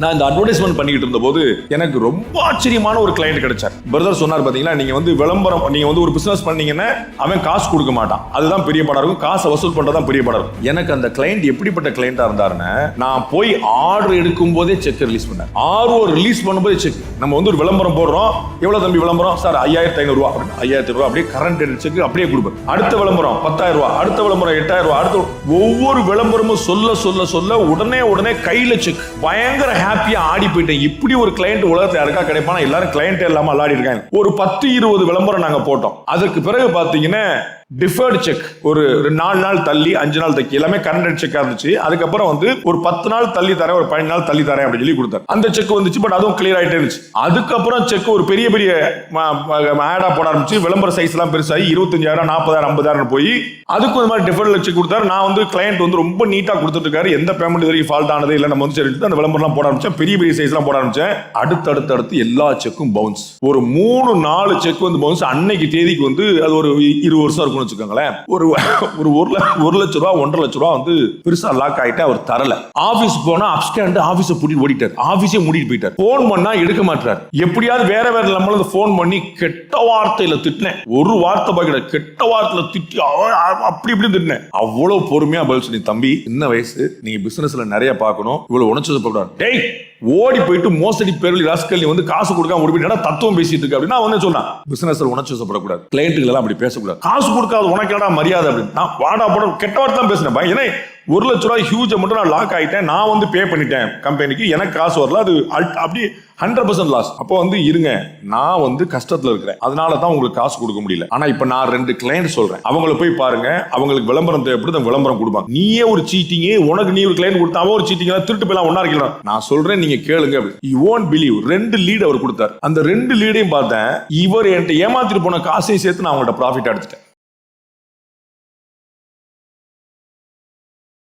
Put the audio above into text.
நான் இந்த அட்வர்டைஸ்மெண்ட் பண்ணிக்கிட்டு இருந்த போது எனக்கு ரொம்ப ஆச்சரியமான ஒரு கிளையண்ட் கிடைச்சார். பிரதர் சொன்னார், பாத்தீங்களா, நீங்க வந்து விளம்பரம், நீங்க வந்து ஒரு பிசினஸ் பண்ணீங்கன்னா அவன் காசு கொடுக்க மாட்டான், அதுதான் பெரிய படம் இருக்கும், காசை வசூல் பண்றதுதான் பெரிய படம் இருக்கும். எனக்கு அந்த கிளையண்ட் எப்படிப்பட்ட கிளையண்டா இருந்தாருன்னு, நான் போய் ஆர்டர் எடுக்கும் போதே செக் ரிலீஸ் பண்ணேன். RO ரிலீஸ் பண்ணும்போதே செக். நம்ம வந்து ஒரு விளம்பரம் போடுறோம், எவ்வளவு தம்பி விளம்பரம் சார், 5500 ரூபாய், 5000 ரூபாய் அப்படியே கரண்ட் செக் அப்படியே கொடுப்பேன். அடுத்த விளம்பரம் 10000 ரூபாய், அடுத்த விளம்பரம் 8000 ரூபாய், அடுத்த ஒவ்வொரு விளம்பரமும் சொல்ல சொல்ல சொல்ல உடனே கையில செக். பயங்கர ஹாப்பியா ஆடி போயிட்டேன். இப்படி ஒரு கிளையண்ட் உலகத்துல யாருக்கா கிடைப்பானா? எல்லாரும் கிளையண்ட் இல்லாம அல்லாடி இருக்காங்க. ஒரு 10-20 விளம்பரம் நாங்க போட்டோம். அதுக்கு பிறகு பாத்தீங்கன்னா டிஃபர்டு செக், ஒரு 4 நாள் தள்ளி 5 நாள் தள்ளி, எல்லாமே கரண்ட் செக்கா இருந்துச்சு. அதுக்கப்புறம் வந்து ஒரு 10 நாள் தள்ளி தரேன், ஒரு 15 நாள் தள்ளி தரேன் அப்படின்னு சொல்லி கொடுத்தாரு. அந்த செக் வந்துச்சு, பட் அதுவும் கிளியர் ஆயிட்டே இருந்துச்சு. அதுக்கப்புறம் செக் ஒரு பெரிய ஆடா போட ஆரம்பிச்சு, விளம்பர சைஸ் எல்லாம் பெருசாகி 25000, 40000, 50000 போய் அதுக்கும் இந்த மாதிரி டிஃபர்டு செக் கொடுத்தாரு. நான் வந்து கிளையண்ட் வந்து ரொம்ப நீட்டா கொடுத்துட்டு இருக்காரு, எந்த பேமெண்ட் இது வரைக்கும் ஃபால்ட் ஆனது இல்லை, நம்ம வந்து சரி அந்த விளம்பரம் போட ஆரம்பிச்சேன். பெரிய சைஸ் எல்லாம் போட ஆரம்பிச்சேன். அடுத்து எல்லா செக்கும் பவுன்ஸ். ஒரு 3-4 செக் வந்து பவுன்ஸ். அன்னைக்கு தேதிக்கு வந்து அது ஒரு 20 வருஷம் இருக்கும் வச்சுக்கோங்களேன். ஒரு 1 லட்சம் ரூபாய் 1.5 லட்சம் ரூபாய் வந்து பெருசா லாக் ஆயிட்டு அவர் தரல. ஆபீஸ் போனா அப்ஸ்கேண்ட் ஆபீஸை பூட்டிட்டு ஓடிட்டார், ஆபீஸே மூடிட்டு போயிட்டார். போன் பண்ணா எடுக்க மாட்டார். எப்படியாவது வேற நம்மள போன் பண்ணி கெட்ட வார்த்தையில திட்டினேன். ஒரு வார்த்தை பாக்கி கெட்ட வார்த்தையில திட்டி அப்படி இப்படி திட்டினேன். அவ்வளவு பொறுமையா பதில் சொல்லி, தம்பி சின்ன வயசு, நீங்க பிசினஸ்ல நிறைய பார்க்கணும், இவ்வளவு உணர்ச்சி போடாது, டேய் ஓடி போயிட்டு மோசடி பேர்ல ராஸ்கல் வந்து காசு கொடுக்காம ஓடிட்டு தத்துவம் பேசிட்டு இருக்கு அப்படின்னு வந்து சொன்னா. பிசினஸ்ல உணர்ச்சி வசப்படக்கூடாது, கிளையண்ட்டுகள் எல்லாம் அப்படி பேசக்கூடாது. காசு கொடுக்காத உனக்கு என்னடா மரியாதை அப்படின்னு நான் வாடா போட கெட்ட வார்த்தை தான் பேசினேன். ஏன்னா 1 லட்ச ரூபாய் ஹியூஜ் அமௌண்ட் நான் லாக் ஆயிட்டேன். நான் வந்து பே பண்ணிட்டேன் கம்பெனிக்கு, எனக்கு காசு வரல, அது அப்படி 100% லாஸ். அப்போ வந்து இருங்க, நான் வந்து கஷ்டத்துல இருக்கிறேன், அதனால தான் உங்களுக்கு காசு கொடுக்க முடியல. ஆனா இப்ப நான் 2 கிளையண்ட் சொல்றேன், அவங்கள போய் பாருங்க, அவங்களுக்கு விளம்பரம் தேவைப்படுது, விளம்பரம் கொடுப்பாங்க. நீயே ஒரு சீட்டிங், உனக்கு நீ ஒரு கிளையண்ட் கொடுத்தா அவன் ஒரு சீட்டிங், திருட்டு போய் ஒன்னா இருக்கலாம். நான் சொல்றேன், நீங்க கேளுங்க. யூ won't believe, 2 லீட் அவர் கொடுத்தாரு. அந்த 2 லீடையும் பார்த்தேன். இவர் என்கிட்ட ஏமாத்திட்டு போன காசையும் சேர்த்து நான் அவங்கள்ட்ட ப்ராஃபிட் எடுத்துட்டேன்.